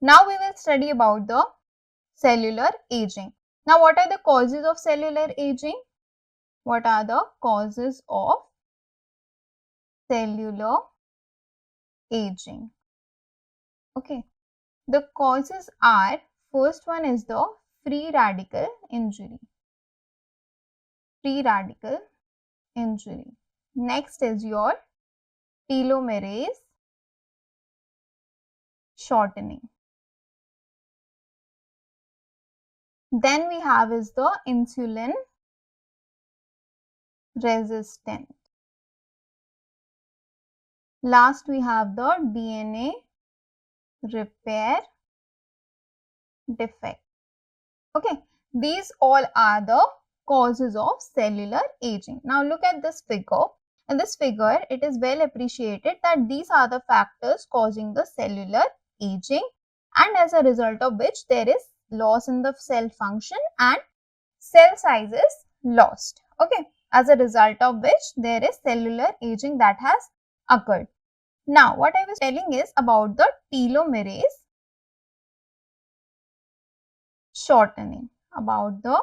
Now we will study about the cellular aging. Now what are the causes of cellular aging? What are the causes of cellular aging? Okay, the causes are, first one is the free radical injury. Free radical injury. Next is your telomerase shortening. Then we have is the insulin resistant. Last we have the DNA repair defect. Okay, these all are the causes of cellular aging. Now look at this figure. In this figure, it is well appreciated that these are the factors causing the cellular aging, and as a result of which there is loss in the cell function and cell size is lost. Okay, as a result of which there is cellular aging that has occurred. Now what I was telling is about the telomerase shortening. About the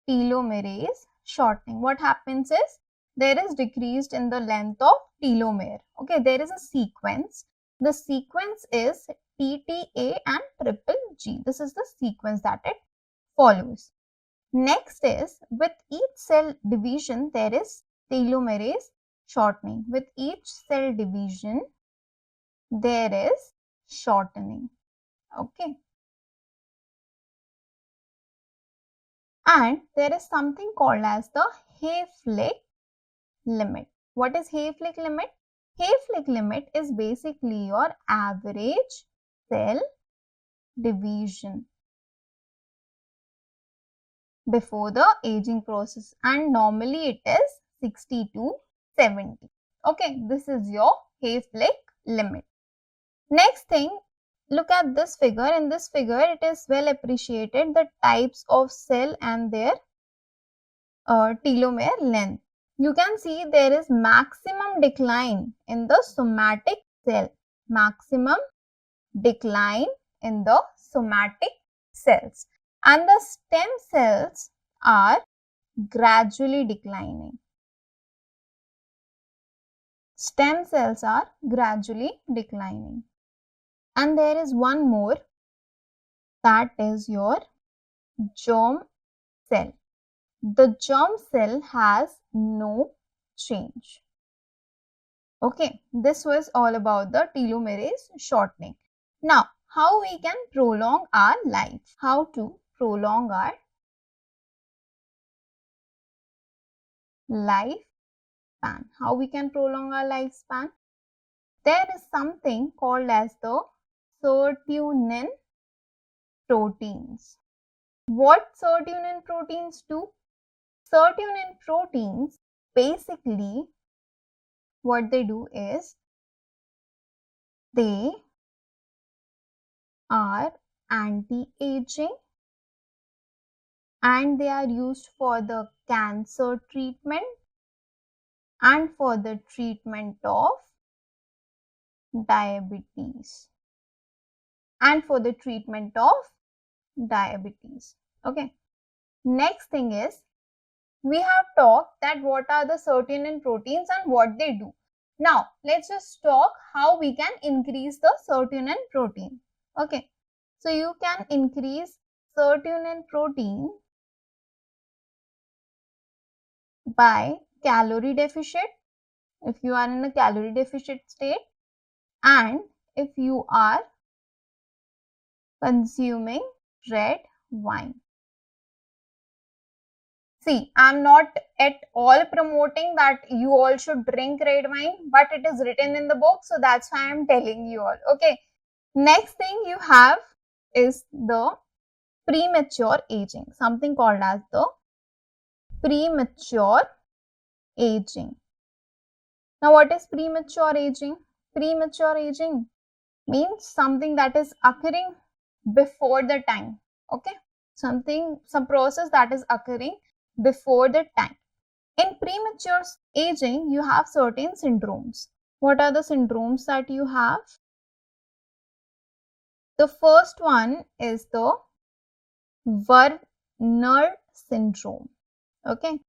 telomerase shortening, what happens is there is decreased in the length of telomere. Okay, there is a sequence. The sequence is TTA and GGG. This is the sequence that it follows. Next is, with each cell division there is telomerase shortening. With each cell division there is shortening. Okay. And there is something called as the Hayflick limit. What is Hayflick limit? Hayflick limit is basically your average cell division before the aging process, and normally it is 60 to 70. Okay, this is your Hayflick limit. Next thing, look at this figure. In this figure, it is well appreciated the types of cell and their telomere length. You can see there is maximum decline in the somatic cell. Maximum decline in the somatic cells. And the stem cells are gradually declining. Stem cells are gradually declining. And there is one more, that is your germ cell. The germ cell has no change. Okay, this was all about the telomerase shortening. Now, how we can prolong our life? How to prolong our lifespan? How we can prolong our lifespan? There is something called as the shortening proteins. What shortening proteins do? Shortening proteins, basically what they do is they are anti-aging and they are used for the cancer treatment and for the treatment of diabetes. Okay. Next thing is, we have talked that what are the shortening proteins and what they do. Now, let's just talk how we can increase the shortening protein. Okay. So, you can increase shortening protein by calorie deficit, if you are in a calorie deficit state, and if you are consuming red wine. See, I am not at all promoting that you all should drink red wine, but it is written in the book, so that's why I am telling you all. Okay. Next thing you have is the premature aging, something called as the premature aging. Now, what is premature aging? Premature aging means something that is occurring before the time. Okay, some process that is occurring before the time. In premature aging, you have certain syndromes. What are the syndromes that you have? The first one is the Werner syndrome. Okay,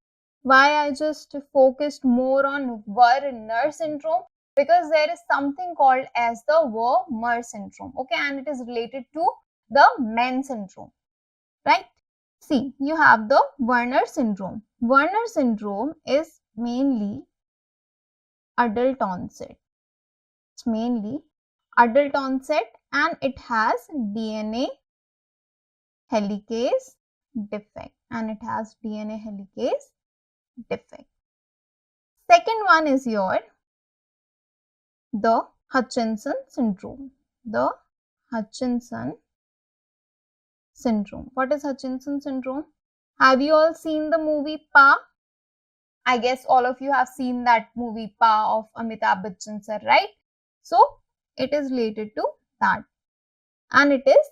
why I just focused more on Werner syndrome? Because there is something called as the Werner syndrome. Okay, and it is related to the Men syndrome, right? See, you have the Werner syndrome. Werner syndrome is mainly adult onset. It's mainly adult onset and it has DNA helicase defect. Second one is the Hutchinson syndrome. What is Hutchinson syndrome? Have you all seen the movie 𝗼? I guess all of you have seen that movie 𝗼 of Amitabh Bachchan sir, right? So it is related to that, and it is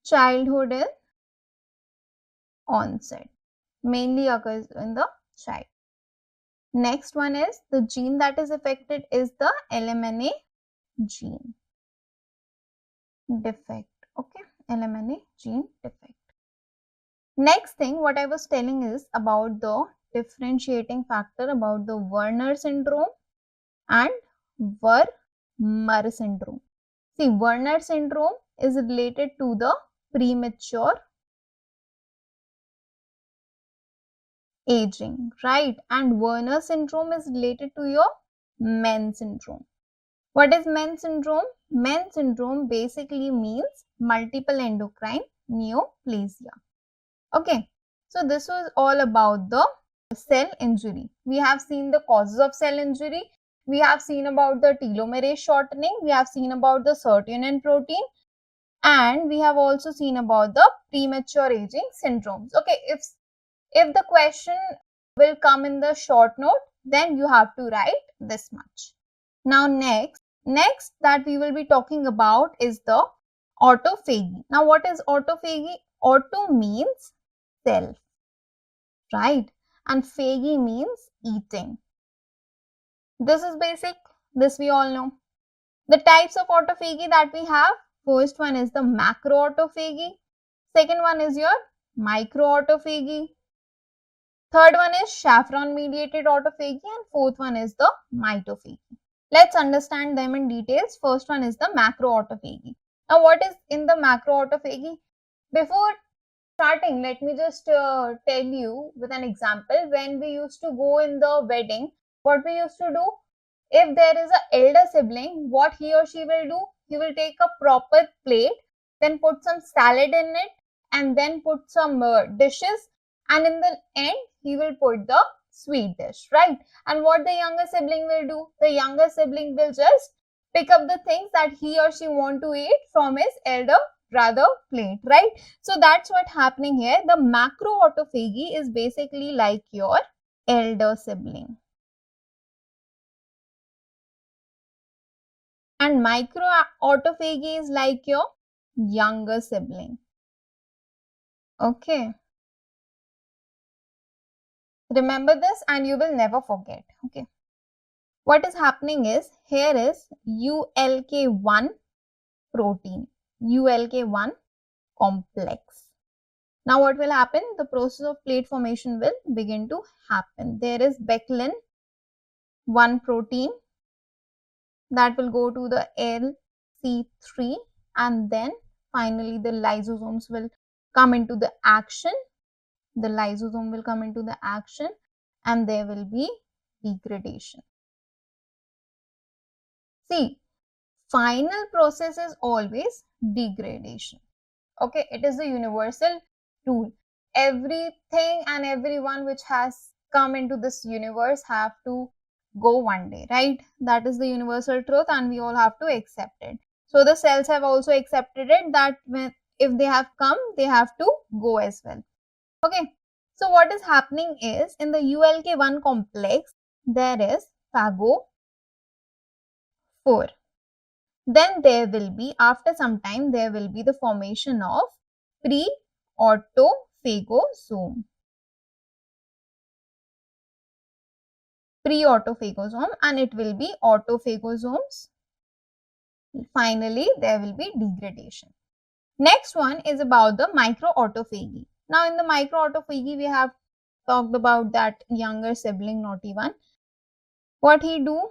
childhood in onset, mainly occurs in the child. Next one is the gene that is affected is the LMNA gene defect. Okay, LMNA gene defect. Next thing, what I was telling is about the differentiating factor about the Werner syndrome and Werner syndrome. See, Werner syndrome is related to the premature aging, right? And Werner syndrome is related to your Men syndrome. What is Men syndrome? Men syndrome basically means multiple endocrine neoplasia. Okay, so this was all about the cell injury. We have seen the causes of cell injury. We have seen about the telomere shortening. We have seen about the sirtuin protein. And we have also seen about the premature aging syndromes. Okay, if the question will come in the short note, then you have to write this much. Now next that we will be talking about is the autophagy. Now what is autophagy? Auto means self, right? And phagy means eating. This is basic. This we all know. The types of autophagy that we have, first one is the macroautophagy. Second one is your microautophagy. Third one is saffron mediated autophagy, and fourth one is the mitophagy. Let's understand them in details. First one is the macroautophagy. Now what is in the macroautophagy? Before starting, let me just tell you with an example. When we used to go in the wedding, what we used to do, if there is an elder sibling, what he or she will do, he will take a proper plate, then put some salad in it, and then put some dishes, and in the end he will put the sweet dish, right? And what the younger sibling will do, the younger sibling will just pick up the things that he or she want to eat from his elder brother plate, right? So that's what happening here. The macroautophagy is basically like your elder sibling, and microautophagy is like your younger sibling. Okay, remember this and you will never forget. Okay, what is happening is, here is ULK1 protein, ULK1 complex. Now what will happen? The process of plate formation will begin to happen. There is Becklin 1 protein that will go to the LC3, and then finally the lysosomes will come into the action. The lysosome will come into the action and there will be degradation. See, final process is always degradation. Okay, it is a universal rule. Everything and everyone which has come into this universe have to go one day, right? That is the universal truth and we all have to accept it. So the cells have also accepted it, that if they have come, they have to go as well. Okay, so what is happening is, in the ULK1 complex, there is phago4. Then there will be, after some time, there will be the formation of pre-autophagosome. And it will be autophagosomes. finally there will be degradation. Next one is about the micro-autophagy. Now in the micro-autophagy we have talked about that younger sibling, naughty one. What he do?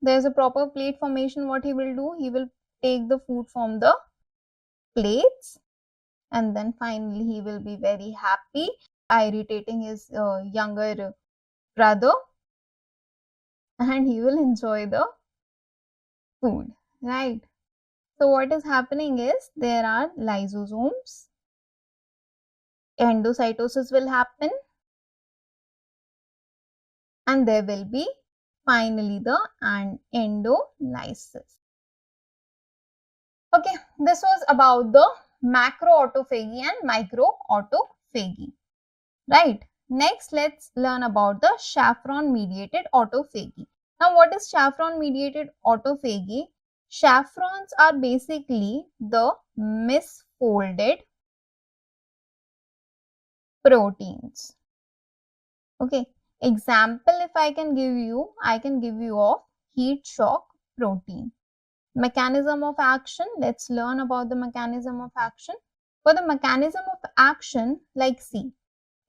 There's a proper plate formation. What he will do? He will take the food from the plates and then finally he will be very happy, irritating his younger brother, and he will enjoy the food, right? So what is happening is there are lysosomes, endocytosis will happen, and there will be finally the endolysis. Okay, this was about the macro-autophagy and micro-autophagy, right? Next, let's learn about the chaperone-mediated autophagy. Now, what is chaperone-mediated autophagy? Chaperones are basically the misfolded proteins. Okay, example if I can give you of heat shock protein. Mechanism of action, let's learn about the mechanism of action. For the mechanism of action, like see,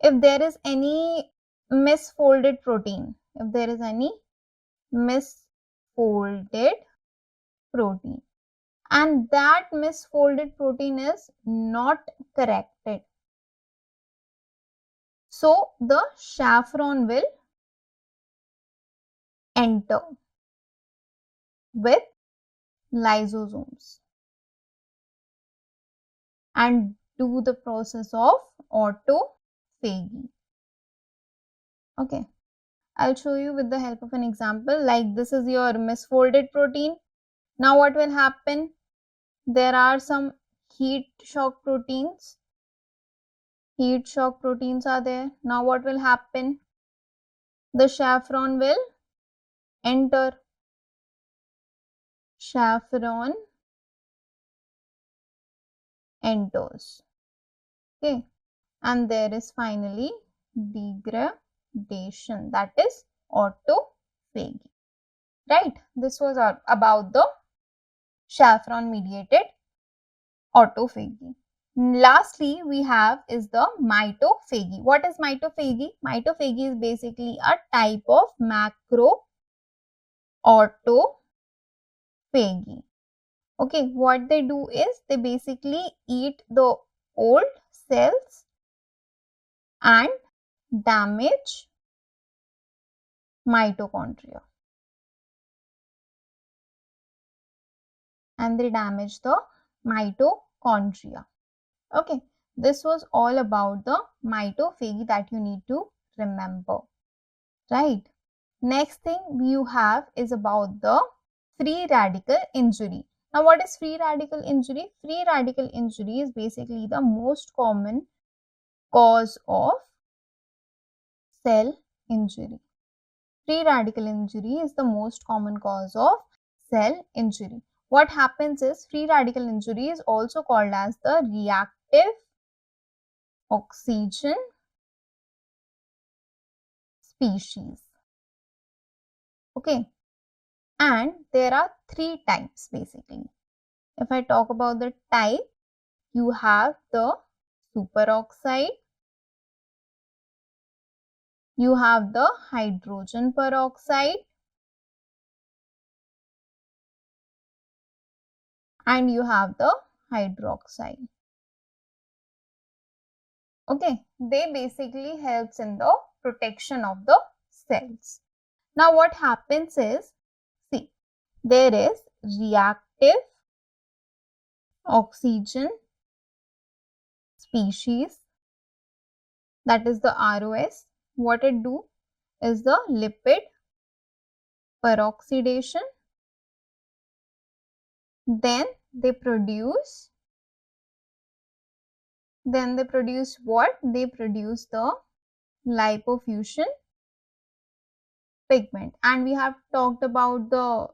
if there is any misfolded protein, and that misfolded protein is not corrected, so the chaperone will enter with lysosomes and do the process of autophagy. Okay, I'll show you with the help of an example. Like this is your misfolded protein. Now what will happen? There are some heat shock proteins. Heat shock proteins are there. Now what will happen? The chaperone will enter. Chaperone enters. Okay, and there is finally degradation, that is autophagy, right? This was about the chaperone mediated autophagy. Lastly, we have is the mitophagy. What is mitophagy? Mitophagy is basically a type of macro autophagy. Okay, what they do is they basically eat the old cells and damage mitochondria. And they damage the mitochondria. Okay, this was all about the mitophagy that you need to remember, right? Next thing you have is about the free radical injury. Now, what is free radical injury? Free radical injury is basically the most common cause of cell injury. Free radical injury is the most common cause of cell injury. What happens is free radical injury is also called as the reactive oxygen species. Okay, and there are 3 types basically. If I talk about the type, you have the superoxide, you have the hydrogen peroxide, and you have the hydroxide. Okay, they basically helps in the protection of the cells. Now what happens is, see, there is reactive oxygen species, that is the ROS. What it do is the lipid peroxidation. Then they produce what? They produce the lipofuscin pigment, and we have talked about the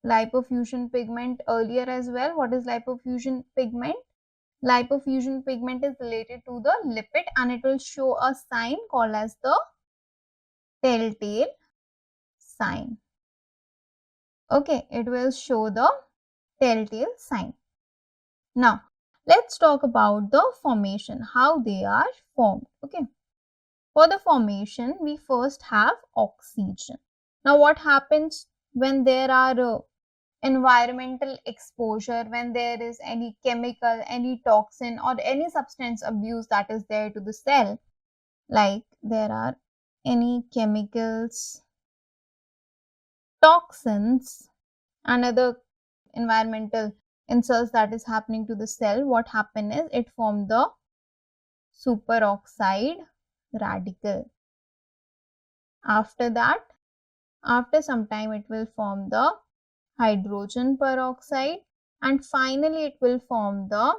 lipofuscin pigment earlier as well. What is lipofuscin pigment? Lipofuscin pigment is related to the lipid and it will show a sign called as the telltale sign. Okay, it will show the telltale sign. Now, let's talk about the formation, how they are formed. Okay. For the formation, we first have oxygen. Now, what happens when there are environmental exposure, when there is any chemical, any toxin or any substance abuse that is there to the cell, like there are any chemicals, toxins and other environmental insults that is happening to the cell, what happen is it form the superoxide radical. After that, after some time, it will form the hydrogen peroxide and finally it will form the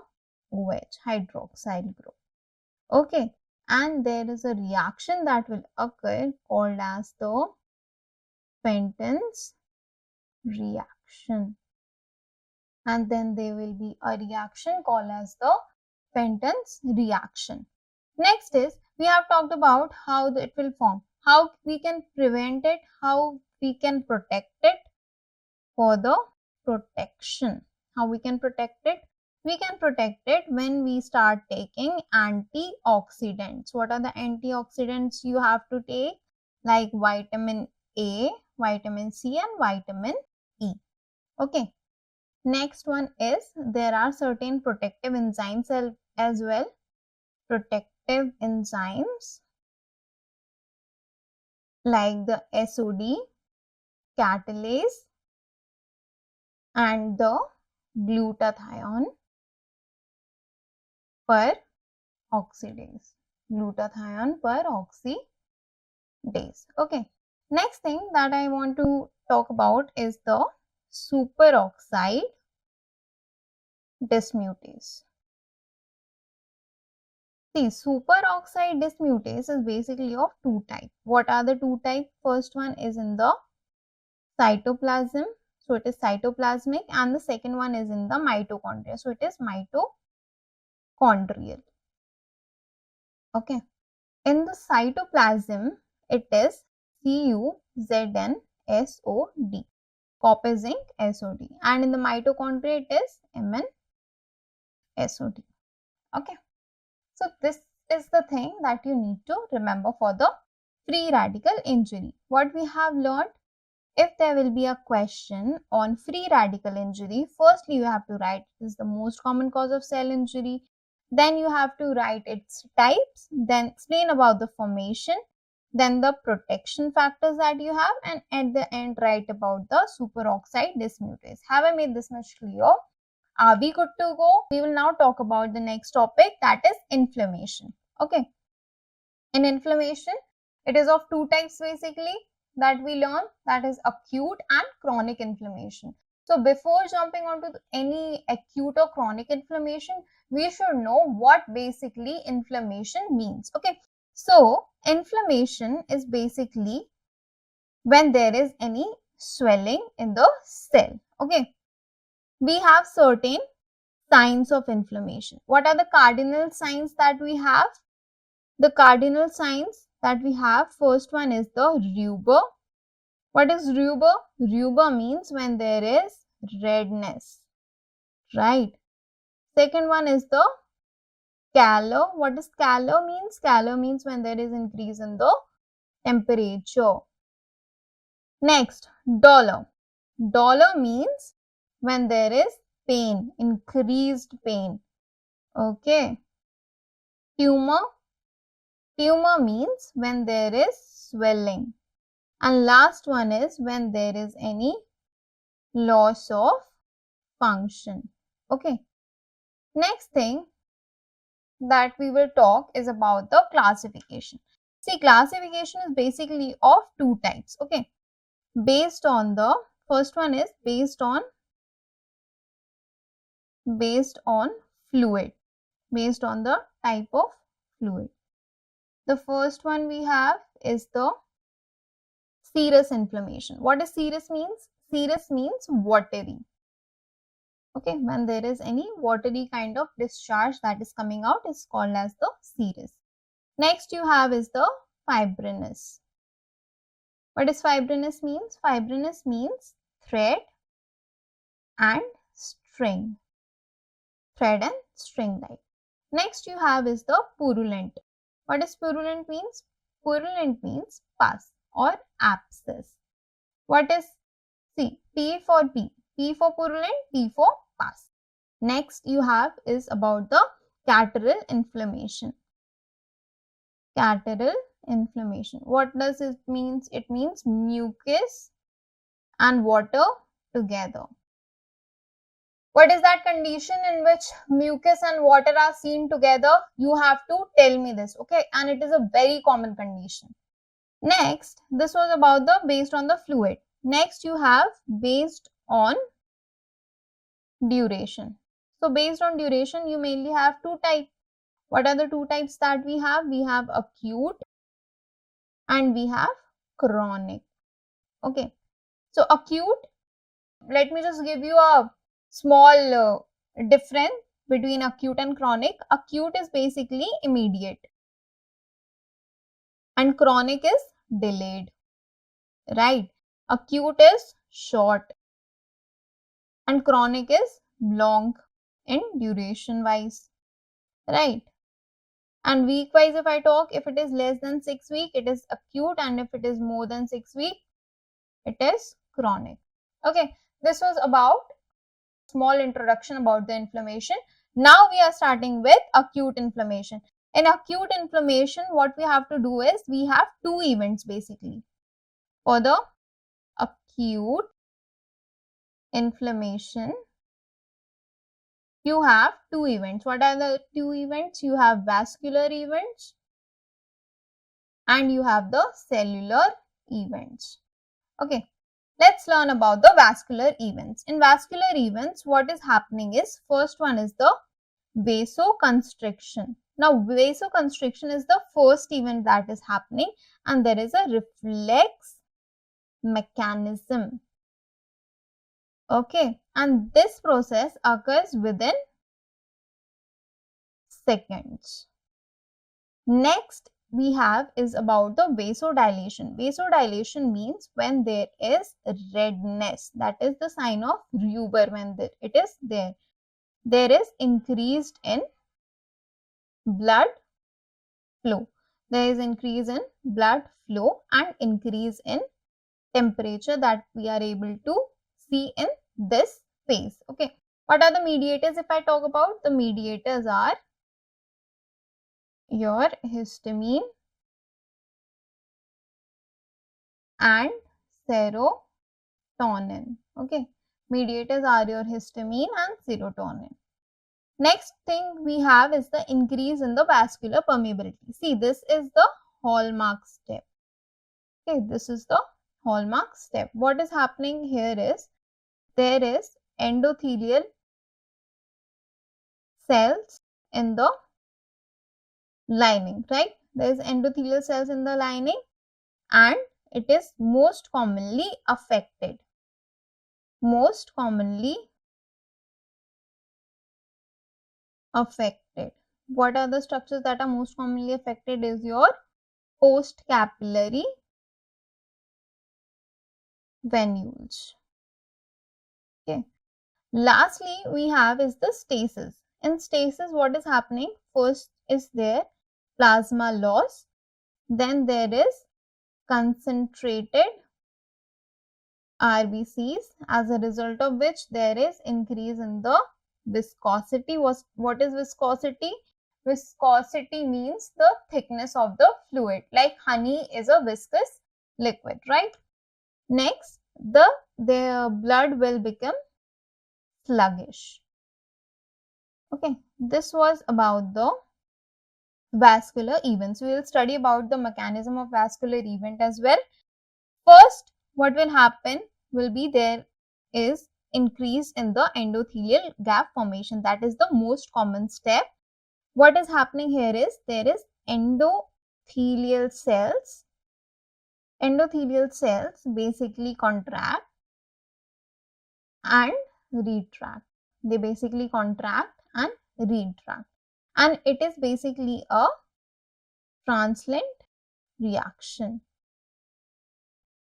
OH, hydroxyl group. Okay, and there is a reaction that will occur called as the Fenton's reaction, and then there will be a reaction called as the Fenton's reaction. Next is, we have talked about how it will form, how we can prevent it, how we can protect it. For the protection, how we can protect it? We can protect it when we start taking antioxidants. What are the antioxidants you have to take? Like vitamin A, vitamin C and vitamin E. Okay. Next one is, there are certain protective enzymes as well. Protective enzymes like the SOD, catalase and the glutathione peroxidase. Glutathione peroxidase. Okay. Next thing that I want to talk about is the superoxide dismutase. See, superoxide dismutase is basically of two types. What are the two types? First one is in the cytoplasm. So it is cytoplasmic, and the second one is in the mitochondria. So it is mitochondrial. Okay. In the cytoplasm, it is CuZnSOD, copper zinc SOD, and in the mitochondria it is MnSOD. Okay. So this is the thing that you need to remember for the free radical injury. What we have learned, if there will be a question on free radical injury, firstly you have to write it is the most common cause of cell injury, then you have to write its types, then explain about the formation, then the protection factors that you have, and at the end write about the superoxide dismutase. Have I made this much clear? Are we good to go? We will now talk about the next topic, that is inflammation. Okay. In inflammation, it is of two types basically that we learn, that is acute and chronic inflammation. So before jumping onto any acute or chronic inflammation, we should know what basically inflammation means. Okay. So inflammation is basically when there is any swelling in the cell. Okay. We have certain signs of inflammation. What are the cardinal signs that we have? The cardinal signs that we have, first one is the rubor. What is rubor? Rubor means when there is redness, right? Second one is the calor. What does calor means? Calor means when there is increase in the temperature. Next, dolor. Dolor means when there is pain, increased pain. Okay. Tumor. Tumor means when there is swelling. And last one is when there is any loss of function. Okay. Next thing that we will talk is about the classification. See, classification is basically of two types. Okay. Based on the, first one is based on fluid, based on the type of fluid. The first one we have is the serous inflammation. What does serous means? Serous means watery. Okay, when there is any watery kind of discharge that is coming out is called as the serous. Next you have is the fibrinous. What does fibrinous means? Fibrinous means thread and string, thread and string like. Next you have is the purulent. What does purulent means? Purulent means pus or abscess. What is see? P for P. P for purulent, P for pus. Next you have is about the catarrhal inflammation. Catarrhal inflammation. What does it mean? It means mucus and water together. What is that condition in which mucus and water are seen together? You have to tell me this, okay? And it is a very common condition. Next, this was about the based on the fluid. Next, you have based on duration. So, based on duration, you mainly have two types. What are the two types that we have? We have acute and we have chronic. Okay. So, acute, let me just give you a small difference between acute and chronic. Acute is basically immediate and chronic is delayed, right? Acute is short and chronic is long in duration wise, right? And week wise, if I talk, if it is less than 6 weeks, it is acute, and if it is more than 6 weeks, it is chronic. Okay, this was about small introduction about the inflammation. Now we are starting with acute inflammation. In acute inflammation, what we have to do is we have two events basically. For the acute inflammation, you have two events. What are the two events? You have vascular events and you have the cellular events. Okay. Let's learn about the vascular events. In vascular events, what is happening is, first one is the vasoconstriction. Now, vasoconstriction is the first event that is happening, and there is a reflex mechanism. Okay, and this process occurs within seconds. Next, we have is about the vasodilation. Vasodilation means when there is redness, that is the sign of Reuber. When it is there is increased in blood flow. There is increase in blood flow and increase in temperature that we are able to see in this phase. Okay, what are the mediators? If I talk about, the mediators are your histamine and serotonin. Okay, mediators are your histamine and serotonin. Next thing we have is the increase in the vascular permeability. See, this is the hallmark step. Okay, this is the hallmark step. What is happening here is there is endothelial cells in the lining, right? There is endothelial cells in the lining and it is most commonly affected. Most commonly affected. What are the structures that are most commonly affected is your postcapillary venules. Okay. Lastly, we have is the stasis. In stasis, what is happening? First is there plasma loss. Then there is concentrated RBCs, as a result of which there is increase in the viscosity. What is viscosity? Viscosity means the thickness of the fluid. Like honey is a viscous liquid, right? Next, the blood will become sluggish. Okay, this was about the vascular events. We will study about the mechanism of vascular event as well. First, what will happen will be there is increase in the endothelial gap formation. That is the most common step. What is happening here is there is endothelial cells. Endothelial cells basically contract and retract. They basically contract and retract. And it is basically a transient reaction.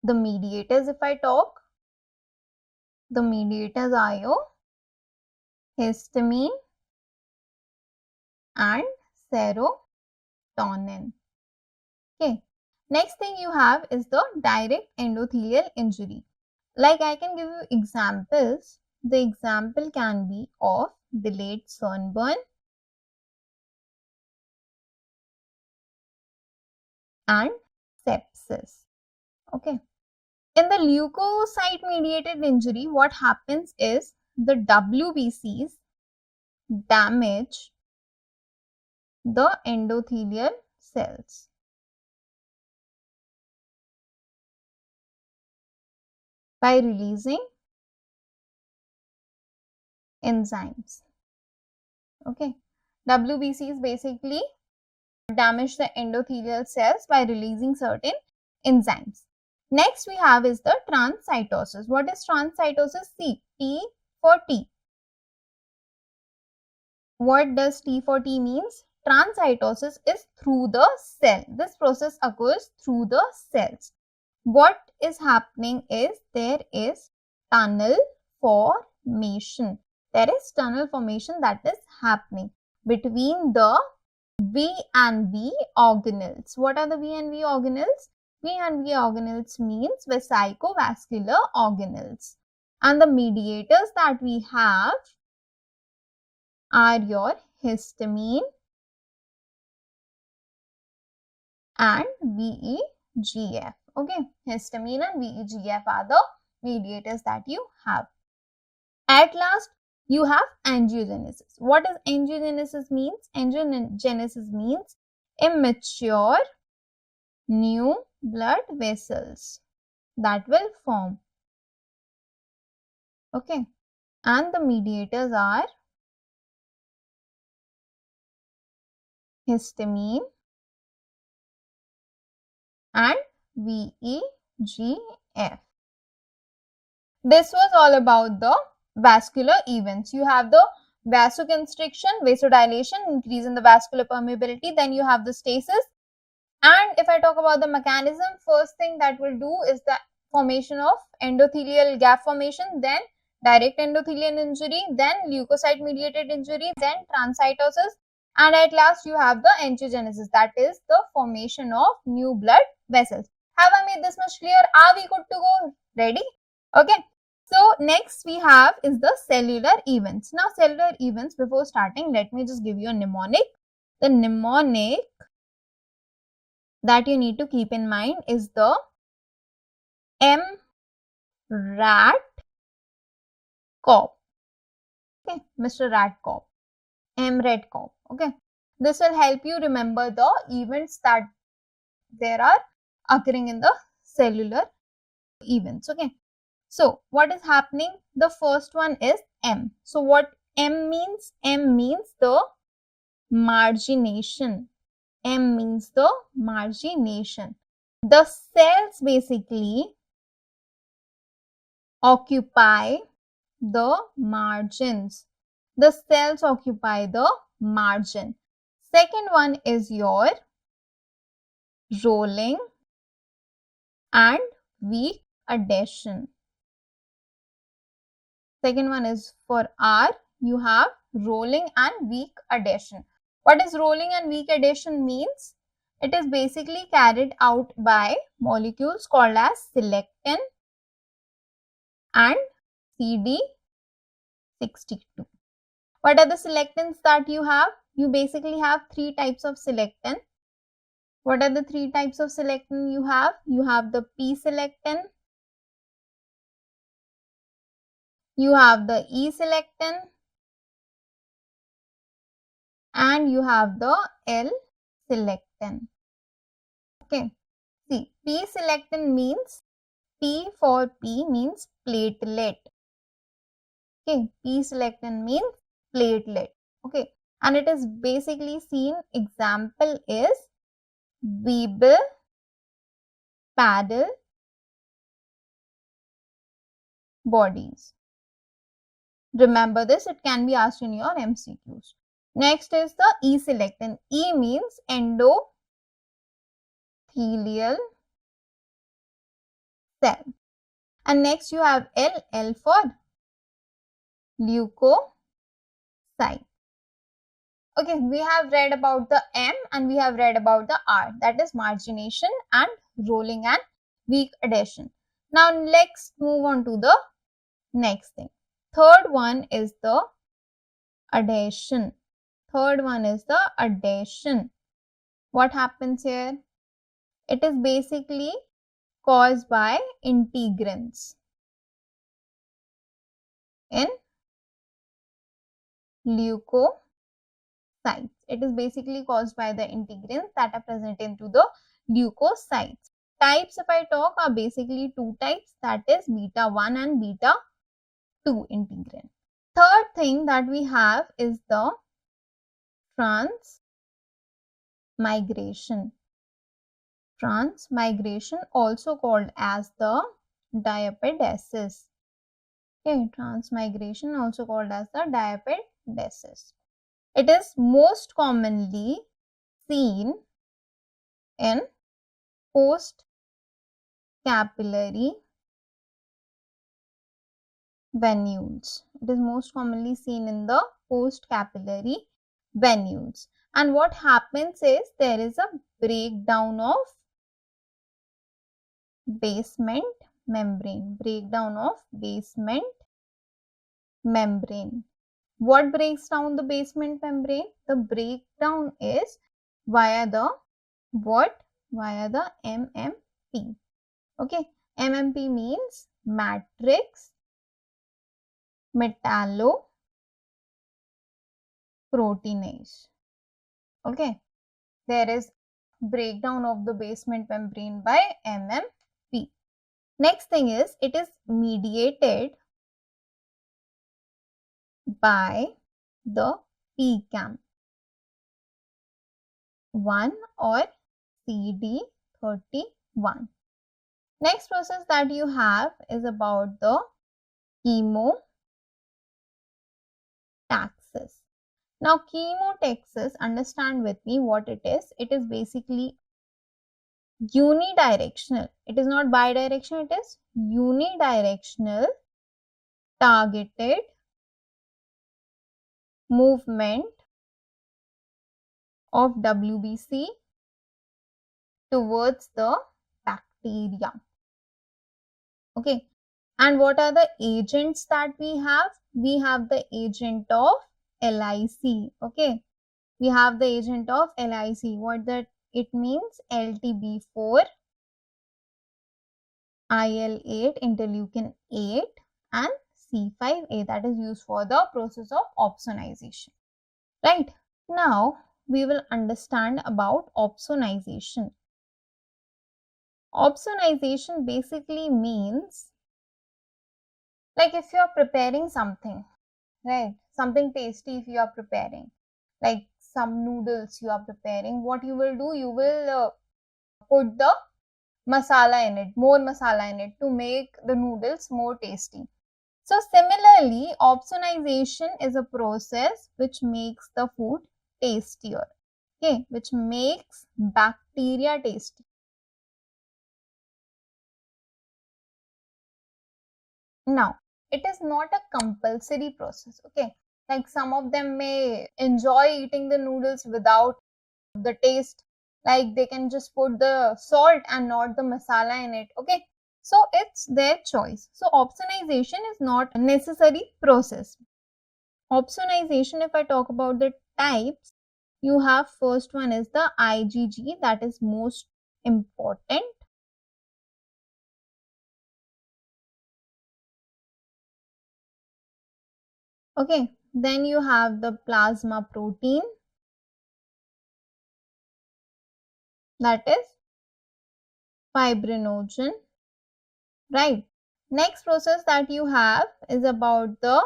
The mediators, if I talk, the mediators are your histamine and serotonin. Okay. Next thing you have is the direct endothelial injury. Like I can give you examples. The example can be of delayed sunburn and sepsis. Okay. In the leukocyte mediated injury, what happens is the WBCs damage the endothelial cells by releasing enzymes. Okay. WBCs basically damage the endothelial cells by releasing certain enzymes. Next we have is the transcytosis. What is transcytosis? See, T for T. What does T for T means? Transcytosis is through the cell. This process occurs through the cells. What is happening is there is tunnel formation. There is tunnel formation that is happening between the V and V organelles. What are the V and V organelles? V and V organelles means vesico-vascular organelles. And the mediators that we have are your histamine and VEGF. Okay, histamine and VEGF are the mediators that you have. At last, you have angiogenesis. What does angiogenesis means? Angiogenesis means immature new blood vessels that will form. Okay, and the mediators are histamine and VEGF. This was all about the vascular events. You have the vasoconstriction, vasodilation, increase in the vascular permeability. Then you have the stasis. And if I talk about the mechanism, first thing that will do is the formation of endothelial gap formation, then direct endothelial injury, then leukocyte mediated injury, then transcytosis, and at last you have the angiogenesis, that is the formation of new blood vessels. Have I made this much clear? Are we good to go? Ready? Okay. So next we have is the cellular events. Now cellular events, before starting, let me just give you a mnemonic. The mnemonic that you need to keep in mind is the rat cop. Okay, Mr. Rat cop. rat cop. Okay, this will help you remember the events that there are occurring in the cellular events. Okay, so what is happening? The first one is M. So what M means? M means the margination. M means the margination. The cells basically occupy the margins. The cells occupy the margin. Second one is your rolling and weak adhesion. Second one is for R, you have rolling and weak adhesion. What is rolling and weak adhesion means? It is basically carried out by molecules called as selectin and CD62. What are the selectins that you have? You basically have three types of selectin. What are the three types of selectin you have? You have the P-selectin, you have the E-selectin, and you have the L-selectin. Okay, see, P-selectin means, P for P means platelet. Okay, P-selectin means platelet. Okay, and it is basically seen, example is 𝗵𝗵𝗵𝗵𝗵 bodies. Remember this, it can be asked in your MCQs. Next is the E-selectin. E means endothelial cell. And next you have L for leukocyte. site. Okay, we have read about the M and we have read about the R, that is margination and rolling and weak adhesion. Now let's move on to the next thing. Third one is the adhesion. Third one is the adhesion. What happens here? It is basically caused by integrins in leukocytes. It is basically caused by the integrins that are present into the leukocytes. Types, if I talk, are basically two types, that is beta 1 and beta 2 integrin. Third thing that we have is the transmigration. Transmigration, also called as the 𝗲𝗵𝗵𝗵𝗺. Okay, transmigration, also called as the 𝗲𝗵𝗵𝗵𝗺. It is most commonly seen in post-capillary venules. It is most commonly seen in the post-capillary venules. And what happens is there is a breakdown of basement membrane. Breakdown of basement membrane. What breaks down the basement membrane? The breakdown is via the what? Via the MMP. Okay, MMP means matrix metalloproteinase. Okay, there is breakdown of the basement membrane by MMP. Next thing is it is mediated by the PCAM 1 or CD31. Next process that you have is about the chemotaxis. Now chemotaxis, understand with me what it is. It is basically unidirectional. It is not bidirectional, it is unidirectional targeted movement of WBC towards the bacteria. Okay, and what are the agents that we have? We have the agent of LIC. Okay, we have the agent of LIC. What that it means? LTB4, IL-8, interleukin 8 and C5a, that is used for the process of opsonization. Right, now we will understand about opsonization. Opsonization basically means, like if you are preparing something, right, something tasty if you are preparing, like some noodles you are preparing, what you will do, you will put the masala in it, more masala in it to make the noodles more tasty. So similarly, opsonization is a process which makes the food tastier, okay, which makes bacteria tasty. Now, it is not a compulsory process, okay, like some of them may enjoy eating the noodles without the taste, like they can just put the salt and not the masala in it, okay, so it's their choice. So opsonization is not a necessary process. Opsonization, if I talk about the types, you have first one is the IgG, that is most important. Okay, then you have the plasma protein, that is fibrinogen, right. Next process that you have is about the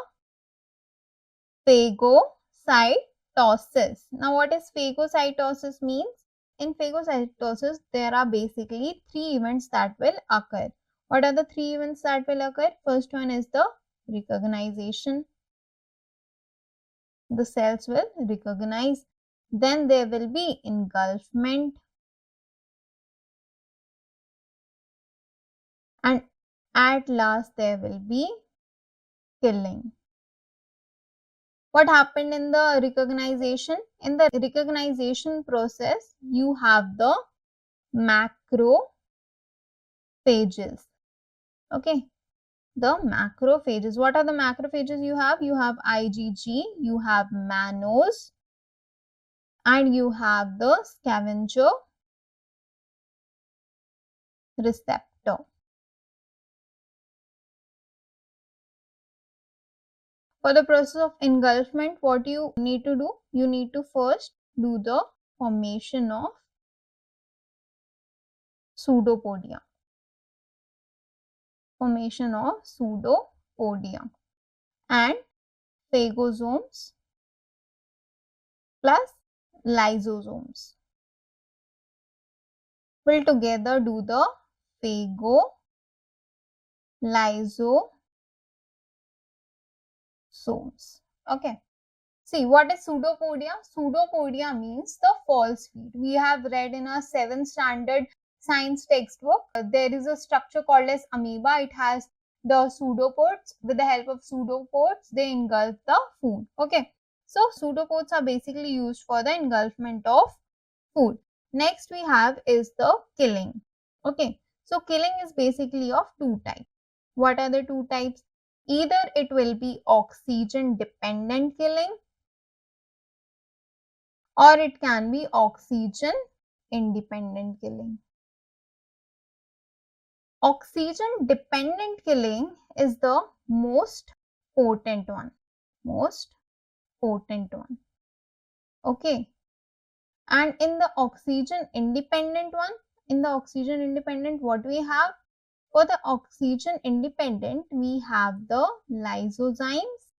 phagocytosis. Now what is phagocytosis means? In phagocytosis there are basically three events that will occur. What are the three events that will occur? First one is the recognition. The cells will recognize. Then there will be engulfment. And at last there will be killing. What happened in the recognition? In the recognition process, you have the macrophages. Okay, the macrophages. What are the macrophages you have? You have IgG, you have mannose, and you have the scavenger receptor. For the process of engulfment, what you need to do? You need to first do the formation of pseudopodia. Formation of pseudopodia and phagosomes plus lysosomes will together do the phago-lysosomes. Okay. See, what is pseudopodia? Pseudopodia means the false feet. We have read in our 7th standard science textbook, there is a structure called as amoeba. It has the pseudopods. With the help of pseudopods, they engulf the food. Okay. So, pseudopods are basically used for the engulfment of food. Next we have is the killing. Okay. So, killing is basically of two types. What are the two types? Either it will be oxygen dependent killing, or it can be oxygen independent killing. Oxygen dependent killing is the most potent one. Okay. And in the oxygen independent one, what we have? For the oxygen independent, we have the lysozymes,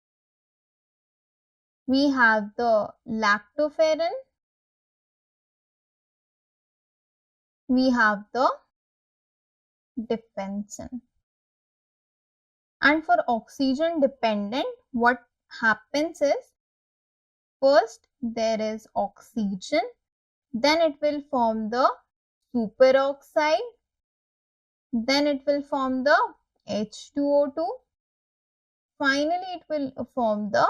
we have the lactoferrin, we have the defensin. And for oxygen dependent, what happens is, first there is oxygen, then it will form the superoxide, then it will form the H2O2, finally it will form the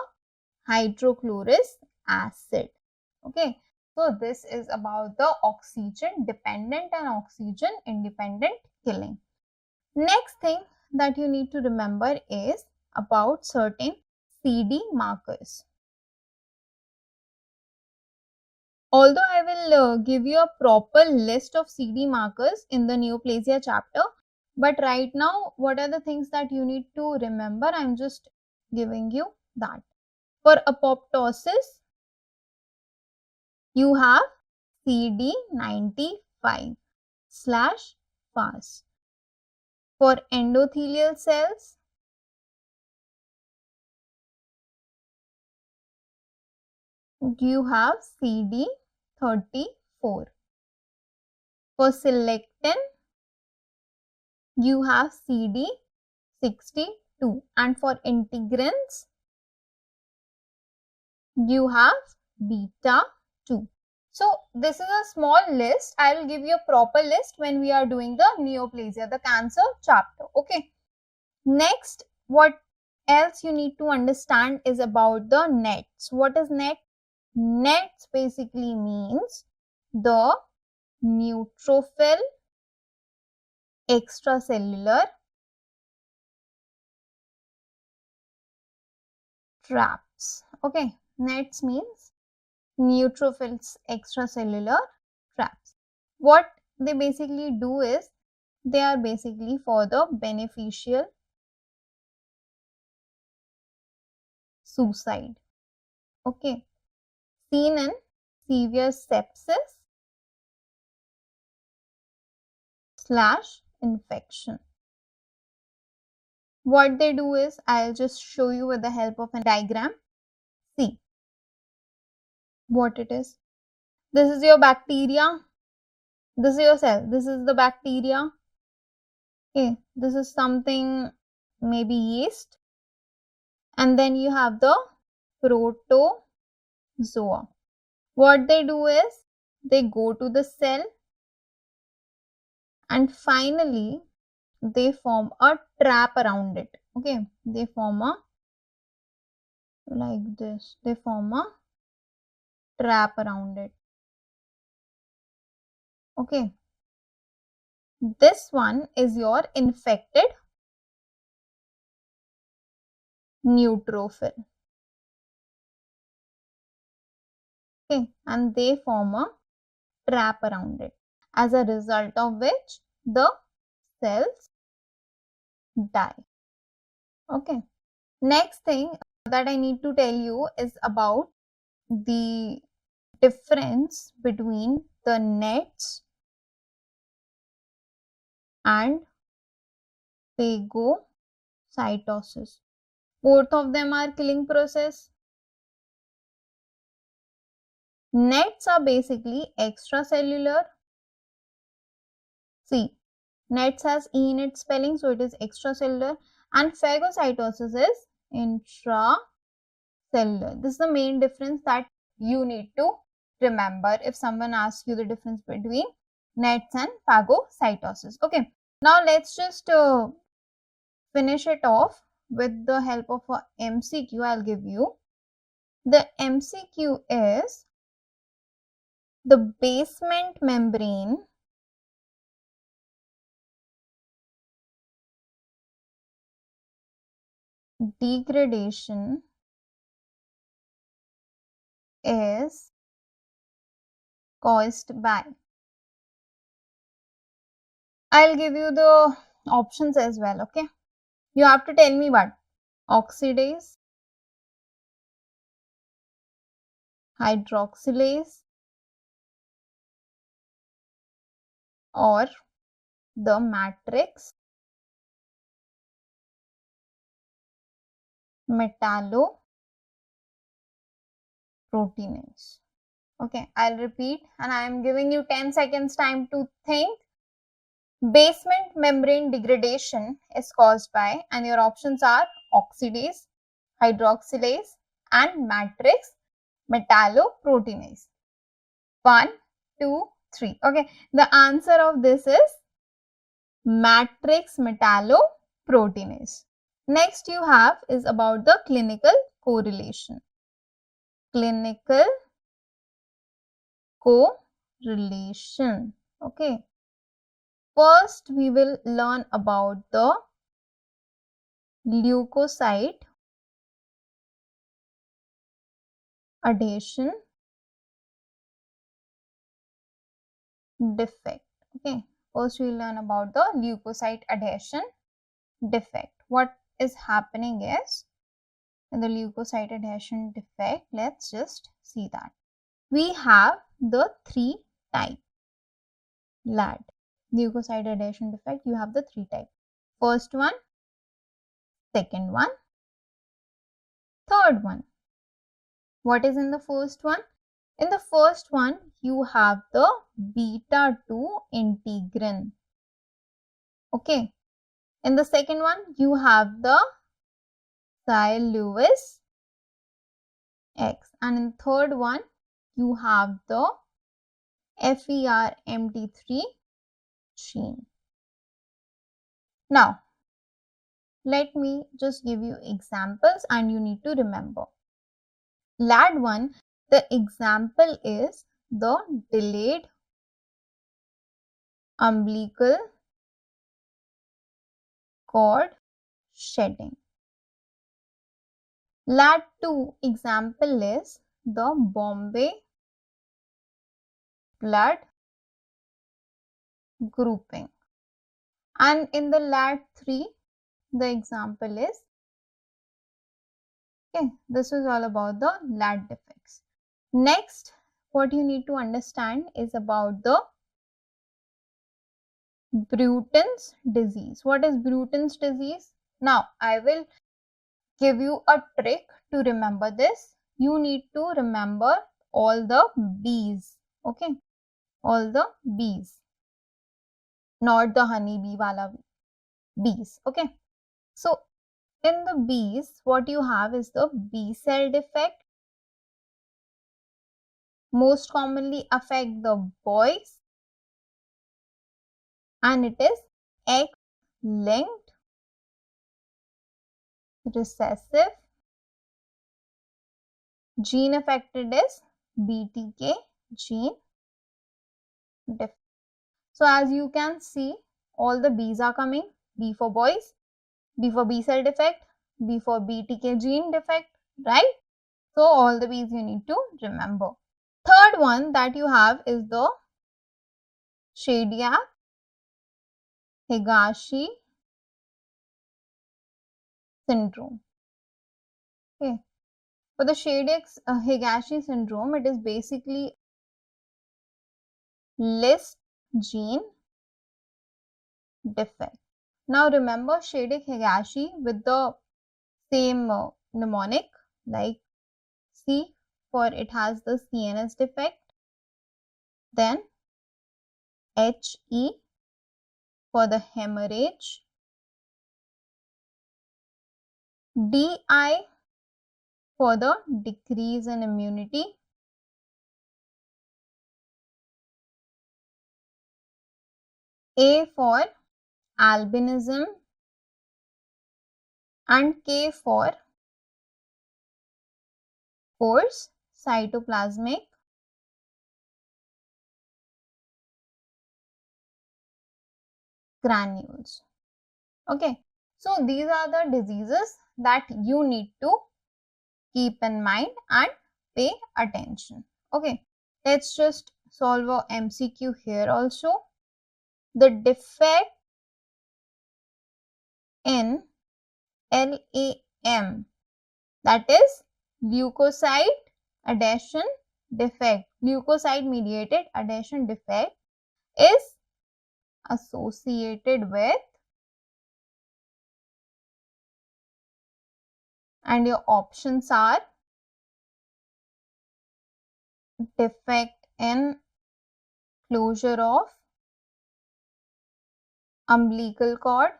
hydrochlorous acid. Okay, so this is about the oxygen dependent and oxygen independent killing. Next thing that you need to remember is about certain CD markers. Although I will give you a proper list of CD markers in the neoplasia chapter, but right now, what are the things that you need to remember? I'm just giving you that. For apoptosis, you have CD95/FAS. For endothelial cells, you have CD34. For selectin, you have CD62. And for integrins, you have beta 2. So, this is a small list. I will give you a proper list when we are doing the neoplasia, the cancer chapter. Okay. Next, what else you need to understand is about the nets. What is net? Nets basically means the neutrophil extracellular traps. Okay, nets means neutrophils extracellular traps. What they basically do is, they are basically for the beneficial suicide. Okay, seen in severe sepsis/infection. What they do is, I'll just show you with the help of a diagram. See what it is. This is your bacteria. This is your cell. This is the bacteria. Okay, this is something, maybe yeast. And then you have the protozoa. What they do is, they go to the cell and finally they form a trap around it. Okay, they form a like this. They form a trap around it. Okay. This one is your infected neutrophil. Okay. And they form a trap around it, as a result of which the cells die. Okay. Next thing that I need to tell you is about the difference between the nets and phagocytosis. Both of them are killing process. Nets are basically extracellular. See, nets has E in its spelling, so it is extracellular, and phagocytosis is intracellular. This is the main difference that you need to remember if someone asks you the difference between nets and phagocytosis. Okay, now let's just finish it off with the help of a MCQ I'll give you. The MCQ is the basement membrane degradation is caused by. I'll give you the options as well, okay? You have to tell me what? Oxidase, hydroxylase, or the matrix metalloproteinase. Okay, I'll repeat and I am giving you 10 seconds time to think. Basement membrane degradation is caused by, and your options are oxidase, hydroxylase, and matrix metalloproteinase. 1, 2, 3. Okay, the answer of this is matrix metalloproteinase. Next you have is about the clinical correlation. Clinical correlation. Okay. First, we will learn about the leukocyte adhesion defect. Okay. First, we will learn about the leukocyte adhesion defect. What is happening is, in the leukocyte adhesion defect, let's just see that. We have the 3 types. LAD. Leukocyte adhesion defect, you have the 3 types. First one, second one, third one. What is in the first one? In the first one, you have the beta 2 integrin. Okay. In the second one, you have the 𝗖𝗵 X. And in the third one, you have the FERMT3 gene. Now, let me just give you examples and you need to remember. LAD1, the example is the delayed umbilical cord shedding. LAD2 example is the Bombay blood grouping. And in the LAD3, the example is, okay, this is all about the LAD defects. Next, what you need to understand is about the Bruton's disease. What is Bruton's disease? Now, I will give you a trick to remember this. You need to remember all the bees. Okay, all the bees, not the honeybee wala bees. Okay, so in the bees, what you have is the B cell defect. Most commonly affect the boys, and it is X-linked recessive Gene affected is BTK gene defect. So as you can see, all the B's are coming. B for boys, B for B cell defect, B for BTK gene defect, right? So all the B's you need to remember. Third one that you have is the 𝗖𝗵𝗵𝗵𝗺 syndrome. Okay. For the 𝗖𝗵𝗵𝗵𝗺 syndrome, it is basically list gene defect. Now remember 𝗖𝗵𝗵𝗵𝗺 with the same mnemonic like C for it has the CNS defect, then HE for the hemorrhage, DI for the decrease in immunity, A for albinism, and K for coarse cytoplasmic granules. Okay, so these are the diseases that you need to keep in mind and pay attention. Okay, let's just solve a MCQ here also. The defect in LAM, that is leukocyte adhesion defect, leukocyte mediated adhesion defect, is associated with, and your options are defect in closure of umbilical cord,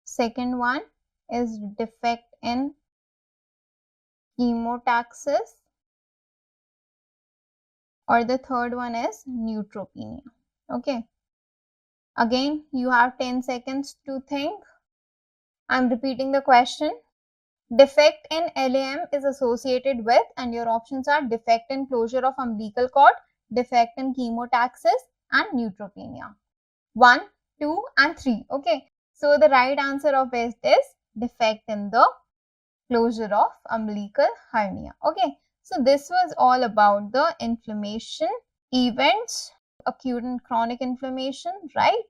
second one is defect in chemotaxis, or the third one is neutropenia. Okay, again you have 10 seconds to think. I'm repeating the question. Defect in LAM is associated with, and your options are defect in closure of umbilical cord, defect in chemotaxis, and neutropenia. 1, 2 and 3. Okay, so the right answer of it is defect in the closure of umbilical hernia. Okay, so this was all about the inflammation events, acute and chronic inflammation, right?